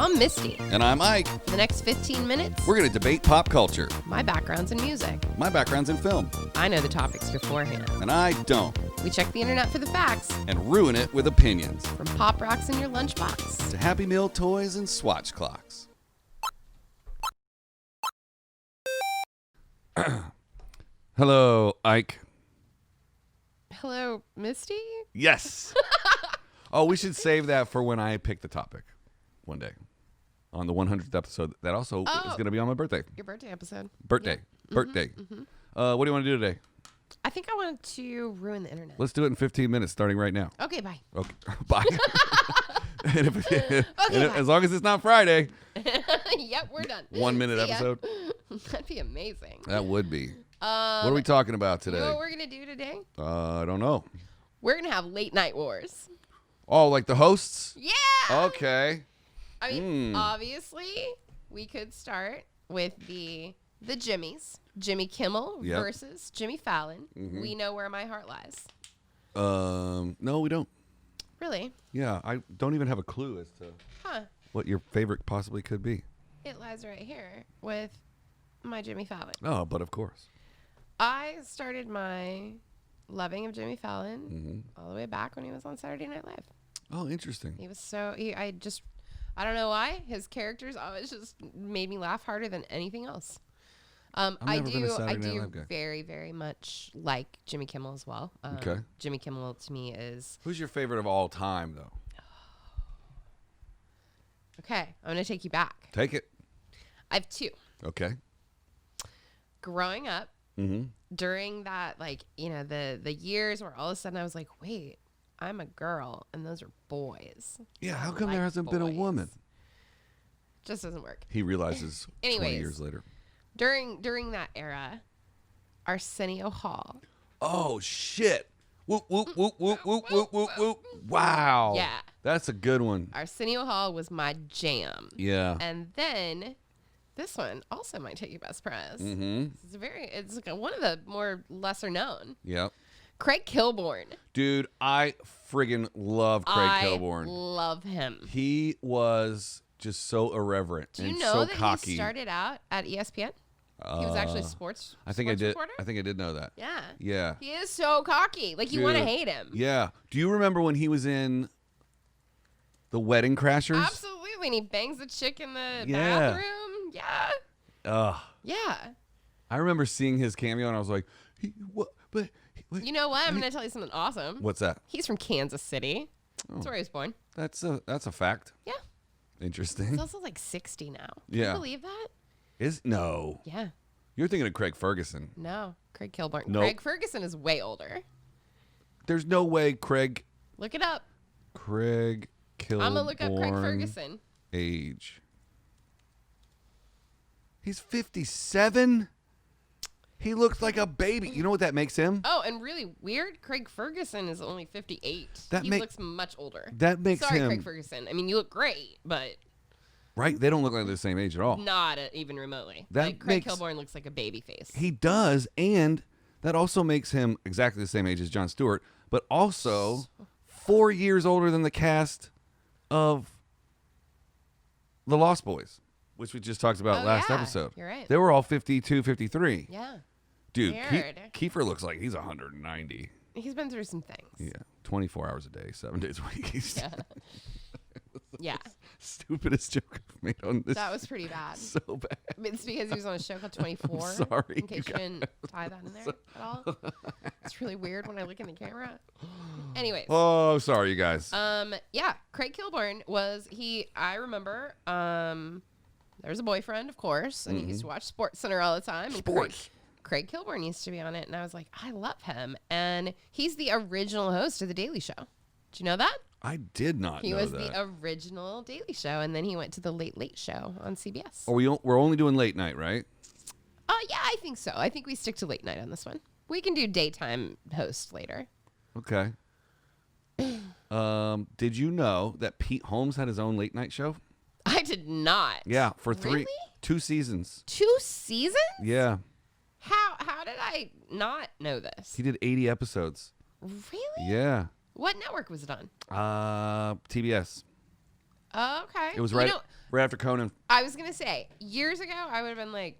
I'm Misty. And I'm Ike. For the next 15 minutes, We're going to debate pop culture. my background's in music. My background's in film. I know the topics beforehand. And I don't. We check the internet for the facts, And ruin it with opinions. from pop rocks in your lunchbox. To Happy Meal toys and swatch clocks. Hello, Ike. Hello, Misty? Yes. Oh, we should save that for when I pick the topic one day. On the 100th episode. That also is going to be on my birthday. Your birthday episode. Birthday. Yeah. Birthday. What do you want to do today? I think I wanted to ruin the internet. Let's do it in 15 minutes, starting right now. Okay, bye. Okay. Bye. Okay, bye. As long as it's not Friday. Yep, we're done. 1 minute See ya. episode. That'd be amazing. That would be. What are we talking about today? You know what we're going to do today? I don't know. We're going to have late night wars. Oh, like the hosts? Yeah. Okay. I mean, obviously, we could start with the Jimmys. Jimmy Kimmel versus Jimmy Fallon. We know where my heart lies. No, we don't. Really? Yeah, I don't even have a clue as to what your favorite possibly could be. It lies right here with my Jimmy Fallon. Oh, but of course. I started my loving of Jimmy Fallon all the way back when he was on Saturday Night Live. Oh, interesting. He was so, I don't know why. His characters always just made me laugh harder than anything else. I do very, very much like Jimmy Kimmel as well. Okay. Jimmy Kimmel to me is... Who's your favorite of all time, though? Okay, I'm going to take you back. Take it. I have two. Okay. Growing up, during that, the years where all of a sudden I was like, wait, I'm a girl and those are boys. Yeah, how come there hasn't been a woman? Just doesn't work. He realizes 20 years later. During that era, Arsenio Hall. Oh, shit. Whoop, whoop, whoop, whoop, whoop, whoop, whoop, whoop. Wow. Yeah. That's a good one. Arsenio Hall was my jam. Yeah. And then this one also might take you best press. It's like one of the more lesser known. Yep. Craig Kilborn. Dude, I friggin' love Craig Kilborn. I love him. He was just so irreverent and so cocky. Do you know that he started out at ESPN? He was actually sports reporter? I think I did know that. Yeah. Yeah. He is so cocky. Like, you want to hate him. Yeah. Do you remember when he was in The Wedding Crashers? Absolutely. And he bangs the chick in the bathroom. Yeah. Yeah. I remember seeing his cameo and I was like, what? You know what? I'm going to tell you something awesome. What's that? He's from Kansas City. That's where he was born. That's a fact. Yeah. Interesting. He's also like 60 now. Can you believe that? No. Yeah. You're thinking of Craig Ferguson. No. Craig Kilborn. Nope. Craig Ferguson is way older. There's no way Craig. Look it up. Craig Kilborn. I'm going to look up Craig Ferguson. Age. He's 57? He looks like a baby. You know what that makes him? Oh, and really weird, Craig Ferguson is only 58. He looks much older. That makes him... Sorry, Craig Ferguson. I mean, you look great, but... Right? They don't look like they're the same age at all. Not even remotely. Craig Kilborn looks like a baby face. He does, and that also makes him exactly the same age as Jon Stewart, but also 4 years older than the cast of The Lost Boys, which we just talked about last episode. You're right. They were all 52, 53. Yeah. Dude, Kiefer looks like he's 190. He's been through some things. Yeah. 24 hours a day, 7 days a week. Yeah. Stupidest joke I've made on this. That was pretty bad. So bad. I mean, it's because he was on a show called 24. I'm sorry. In case you didn't tie that in there at all. It's really weird when I look in the camera. Anyways. Oh, sorry, you guys. Yeah. Craig Kilborn I remember, there was a boyfriend, of course, and he used to watch Sports Center all the time. Sports. Craig Kilborn used to be on it, and I was like, I love him. And he's the original host of The Daily Show. Did you know that? I did not know that. He was the original Daily Show, and then he went to the Late Late Show on CBS. We're only doing late night, right? Yeah, I think so. I think we stick to late night on this one. We can do daytime host later. Okay. Did you know that Pete Holmes had his own late night show? I did not. Yeah, for Really? 2 seasons. 2 seasons? Yeah. How did I not know this? He did 80 episodes. Really? Yeah. What network was it on? TBS. Oh, okay. It was right. Right after Conan. I was gonna say years ago I would have been like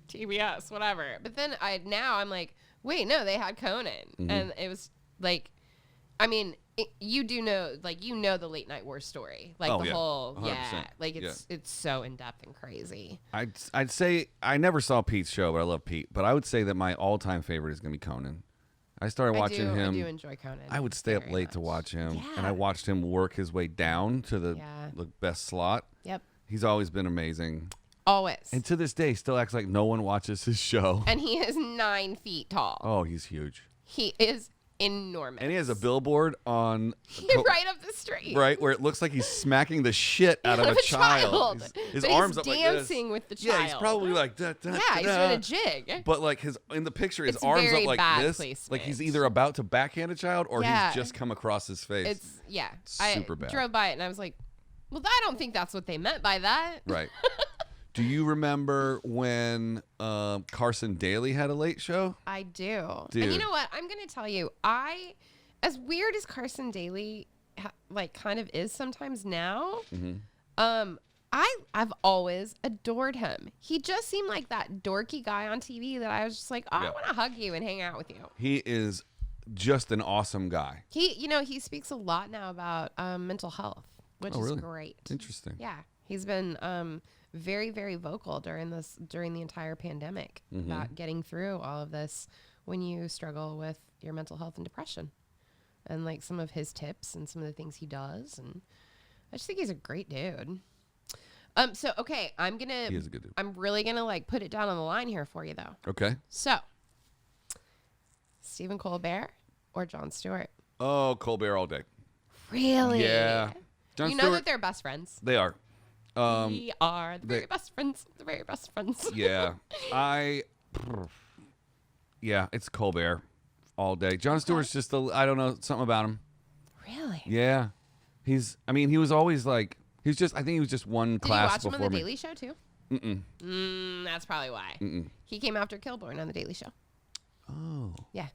TBS, whatever. But then I'm like, wait, no, they had Conan, and it was like, I mean, you do know, like, you know, the late night war story, like whole, 100%. Like it's so in depth and crazy. I'd say I never saw Pete's show, but I love Pete. But I would say that my all time favorite is gonna be Conan. I started watching him. I do enjoy Conan. I would stay up late to watch him, and I watched him work his way down to the best slot. Yep. He's always been amazing. Always. And to this day, still acts like no one watches his show. And he is 9 feet tall. Oh, he's huge. He is enormous. And he has a billboard on... right up the street. Right, where it looks like he's smacking the shit out of a child. His arms up like this. He's dancing with the child. Yeah, he's probably like... Da, da, yeah, da, he's da. doing a jig. But like in the picture, his arms up like this. Placement. Like he's either about to backhand a child or he's just come across his face. It's super bad. I drove by it and I was like, well, I don't think that's what they meant by that. Right. Do you remember when Carson Daly had a late show? I do. Dude. And you know what? I'm going to tell you, as weird as Carson Daly kind of is sometimes now, I've always adored him. He just seemed like that dorky guy on TV that I was just like, I want to hug you and hang out with you. He is just an awesome guy. He speaks a lot now about mental health, which is great. Interesting. Yeah. He's been very, very vocal during the entire pandemic about getting through all of this when you struggle with your mental health and depression, and like some of his tips and some of the things he does. And I just think he's a great dude. So okay, he is a good dude. I'm really gonna like put it down on the line here for you though. Okay. So Stephen Colbert or Jon Stewart? Oh, Colbert all day. Really? Yeah. Jon Stewart, that they're best friends. They are. We are the very best friends. The very best friends. Yeah. It's Colbert all day. Jon Stewart's just I don't know, something about him. Really? Yeah. He was always like, I think he was just one class before me. Did you watch him on The Daily Show too? Mm-mm. That's probably why. Mm-mm. He came after Kilborn on The Daily Show. Oh. Yeah.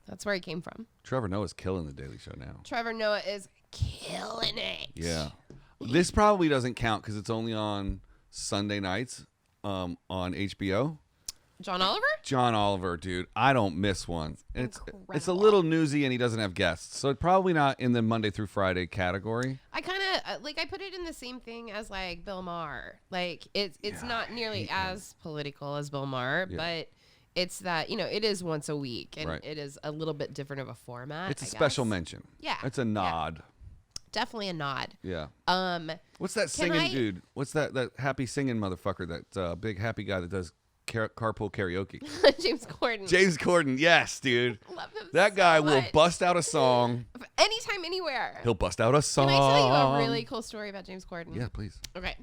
That's where he came from. Trevor Noah's killing The Daily Show now. Trevor Noah is killing it. Yeah. This probably doesn't count because it's only on Sunday nights on HBO. John Oliver? John Oliver, dude. I don't miss one. It's a little newsy and he doesn't have guests. So it's probably not in the Monday through Friday category. I kind of, I put it in the same thing as like Bill Maher. Like it's not nearly as political as Bill Maher, but it's that, it is once a week and it is a little bit different of a format. It's a special mention. Yeah. It's a nod. Yeah. Definitely a nod. Yeah. What's that singing dude? What's that happy singing motherfucker? That big happy guy that does carpool karaoke. James Corden. James Corden. Yes, dude. Love him. That guy will bust out a song. Anytime, anywhere. He'll bust out a song. Can I tell you a really cool story about James Corden? Yeah, please. Okay.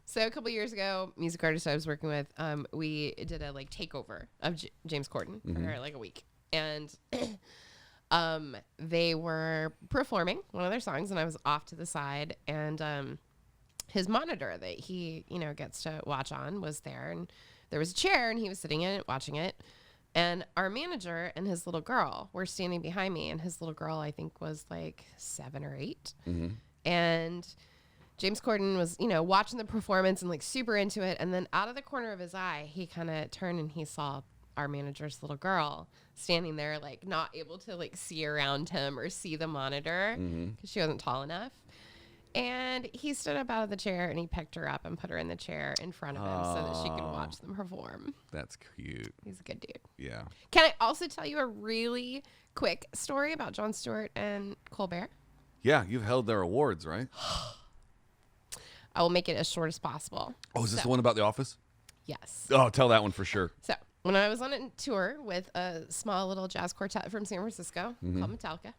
So a couple years ago, music artist I was working with, we did a takeover of James Corden for like a week, and they were performing one of their songs, and I was off to the side, and his monitor that he gets to watch on was there, and there was a chair, and he was sitting in it watching it, and our manager and his little girl were standing behind me, and his little girl I think was like 7 or 8, and James Corden was, watching the performance and like super into it. And then out of the corner of his eye, he kind of turned and he saw our manager's little girl standing there, like not able to like see around him or see the monitor because she wasn't tall enough. And he stood up out of the chair and he picked her up and put her in the chair in front of him so that she could watch them perform. That's cute. He's a good dude. Yeah. Can I also tell you a really quick story about Jon Stewart and Colbert? Yeah, you've held their awards, right? I will make it as short as possible. Oh, is this the one about The Office? Yes. Oh, tell that one for sure. So when I was on a tour with a small little jazz quartet from San Francisco called Metallica,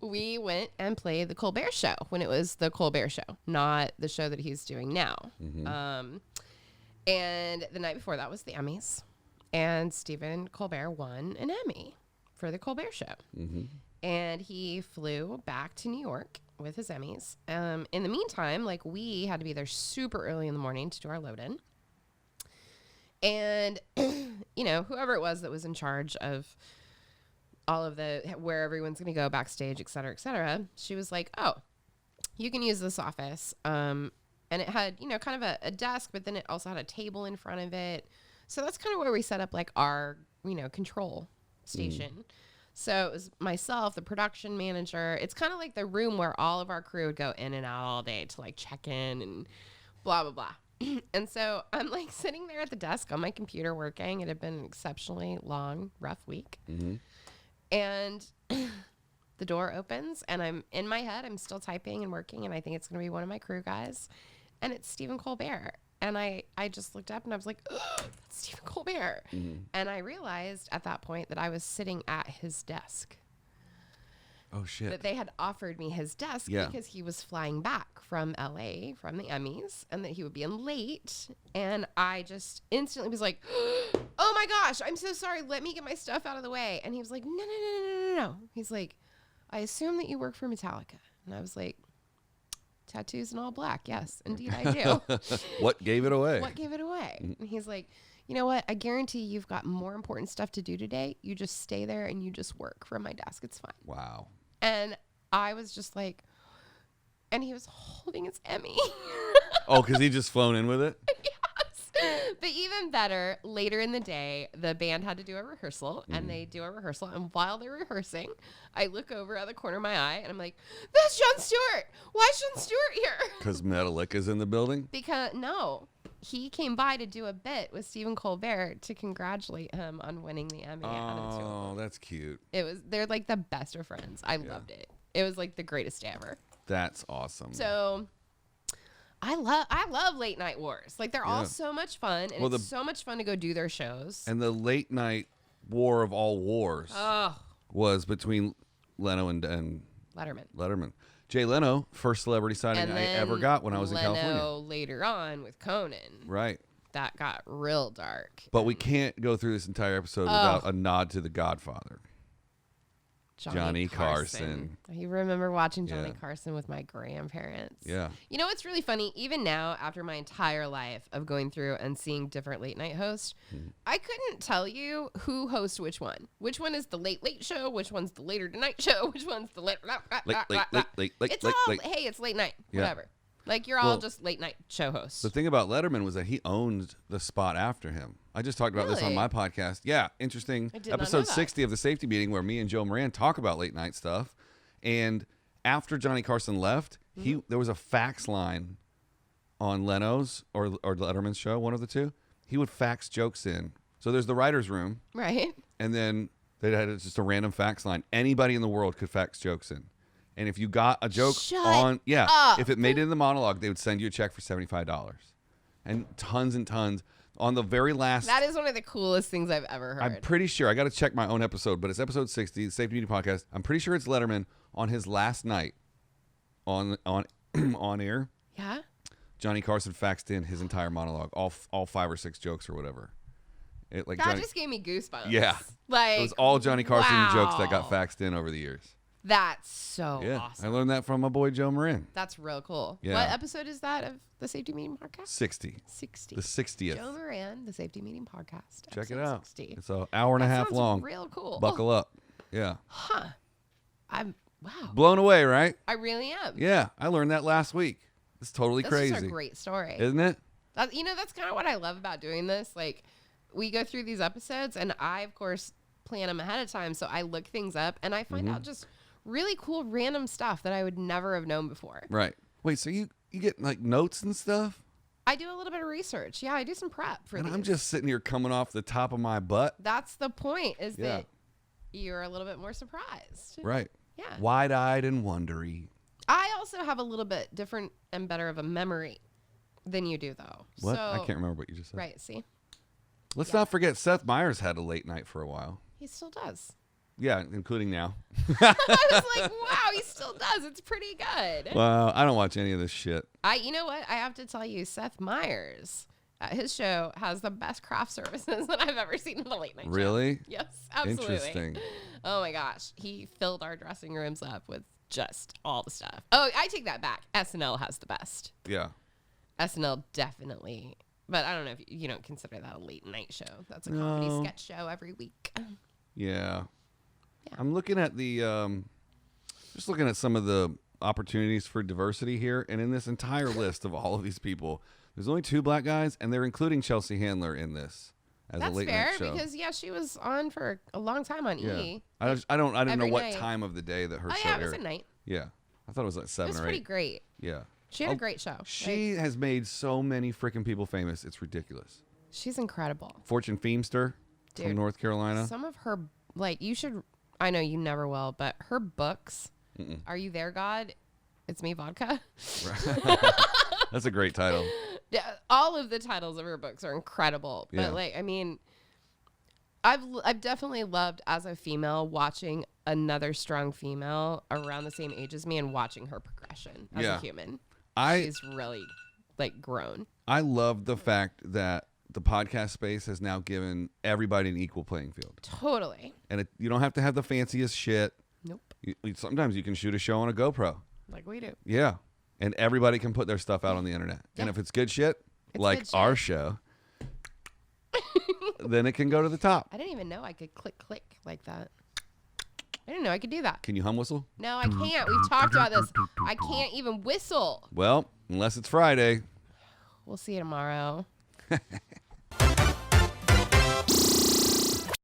we went and played the Colbert Show when it was the Colbert Show, not the show that he's doing now. And the night before that was the Emmys, and Stephen Colbert won an Emmy for the Colbert Show. And he flew back to New York with his Emmys. In the meantime, we had to be there super early in the morning to do our load-in. And, whoever it was that was in charge of all of where everyone's going to go backstage, et cetera, she was like, oh, you can use this office. And it had, kind of a desk, but then it also had a table in front of it. So that's kind of where we set up like our, control station. So it was myself, the production manager. It's kind of like the room where all of our crew would go in and out all day to like check in and blah, blah, blah. And so I'm like sitting there at the desk on my computer working. It had been an exceptionally long, rough week. Mm-hmm. And the door opens and I'm in my head. I'm still typing and working. And I think it's going to be one of my crew guys. And it's Stephen Colbert. And I just looked up and I was like, oh, that's Stephen Colbert. Mm-hmm. And I realized at that point that I was sitting at his desk. Oh, shit. That they had offered me his desk because he was flying back from LA from the Emmys and that he would be in late. And I just instantly was like, oh my gosh, I'm so sorry. Let me get my stuff out of the way. And he was like, no. He's like, I assume that you work for Metallica. And I was like, tattoos and all black. Yes, indeed I do. What gave it away? What gave it away? And he's like, you know what? I guarantee you've got more important stuff to do today. You just stay there and you just work from my desk. It's fine. Wow. And I was just like, and he was holding his Emmy. Oh, because he just flown in with it? Yes. But even better, later in the day, the band had to do a rehearsal, and they do a rehearsal. And while they're rehearsing, I look over at the corner of my eye, and I'm like, that's Jon Stewart. Why is Jon Stewart here? Because Metallica's in the building? Because, no. He came by to do a bit with Stephen Colbert to congratulate him on winning the Emmy. Oh, that's cute. They're like the best of friends. I loved it. It was like the greatest day ever. That's awesome. So I love late night wars. Like they're all so much fun, and it's so much fun to go do their shows. And the late night war of all wars was between Leno and Letterman. Jay Leno, first celebrity sighting I ever got when I was in California. Later on with Conan. Right. That got real dark. But we can't go through this entire episode without a nod to The Godfather. Johnny Carson. You remember watching Johnny Carson with my grandparents. Yeah. You know what's really funny? Even now, after my entire life of going through and seeing different late night hosts, I couldn't tell you who hosts which one. Which one is the late late show? Which one's the later tonight show? Which one's the late It's all, hey, it's late night. Yeah. Whatever. Like, you're all just late night show hosts. The thing about Letterman was that he owned the spot after him. I just talked about this on my podcast. Yeah, interesting. Episode 60 of The Safety Meeting, where me and Joe Moran talk about late night stuff. And after Johnny Carson left, there was a fax line on Leno's or Letterman's show, one of the two. He would fax jokes in. So there's the writer's room. Right. And then they had just a random fax line. Anybody in the world could fax jokes in. And if you got a joke if it made it in the monologue, they would send you a check for $75. And tons on the very last. That is one of the coolest things I've ever heard. I'm pretty sure, I got to check my own episode, but it's episode 60, the Safety Meeting Podcast. I'm pretty sure it's Letterman on his last night on air. Yeah. Johnny Carson faxed in his entire monologue, all 5 or 6 jokes or whatever. Just gave me goosebumps. Yeah. Like, it was all Johnny Carson jokes that got faxed in over the years. That's so awesome. I learned that from my boy Joe Moran. That's real cool. Yeah. What episode is that of the Safety Meeting Podcast? 60. The 60th. Joe Moran, the Safety Meeting Podcast. Check it out. 60. It's an hour and a half long. Real cool. Buckle up. Yeah. Huh. Wow. Blown away, right? I really am. Yeah. I learned that last week. It's totally crazy. That's a great story. Isn't it? That's kind of what I love about doing this. Like, we go through these episodes, and I, of course, plan them ahead of time. So I look things up, and I find out just really cool random stuff that I would never have known before. Right. Wait, so you get like notes and stuff? I do a little bit of research. Yeah, I do some prep for these. I'm just sitting here coming off the top of my butt. That's the point, is that you're a little bit more surprised. Right. Yeah. Wide-eyed and wondery. I also have a little bit different and better of a memory than you do, though. What? I can't remember what you just said. Right, see? Let's not forget Seth Meyers had a late night for a while. He still does. Yeah, including now. I was like, wow, he still does. It's pretty good. Well, I don't watch any of this shit. You know what? I have to tell you, Seth Meyers at his show has the best craft services that I've ever seen in a late night show. Really? Yes, absolutely. Interesting. Oh my gosh. He filled our dressing rooms up with just all the stuff. Oh, I take that back. SNL has the best. Yeah. SNL definitely. But I don't know if you don't consider that a late night show. That's a comedy sketch show every week. Yeah. I'm looking at just looking at some of the opportunities for diversity here, and in this entire list of all of these people, there's only 2 black guys, and they're including Chelsea Handler in this as That's a late fair night show. because she was on for a long time on E. I didn't know every what night. time of the day that her Oh show yeah, it was aired. at night. Yeah, I thought it was like It 7 was or 8. pretty great. Yeah, She had a great show. She has made so many freaking people famous. It's ridiculous. She's incredible. Fortune Feemster from Dude, North Carolina. Some of her, you should, I know you never will, but her books, Are You There, God? It's Me, Vodka. That's a great title. Yeah, all of the titles of her books are incredible. But I've definitely loved as a female watching another strong female around the same age as me and watching her progression as a human. She's really grown. I love the fact that the podcast space has now given everybody an equal playing field. Totally. And you don't have to have the fanciest shit. Nope. Sometimes you can shoot a show on a GoPro. Like we do. Yeah. And everybody can put their stuff out on the internet. Yeah. And if it's good shit, Good our shit. show, then it can go to the top. I didn't even know I could click like that. I didn't know I could do that. Can you hum whistle? No, I can't. We've talked about this. I can't even whistle. Well, unless it's Friday. We'll see you tomorrow.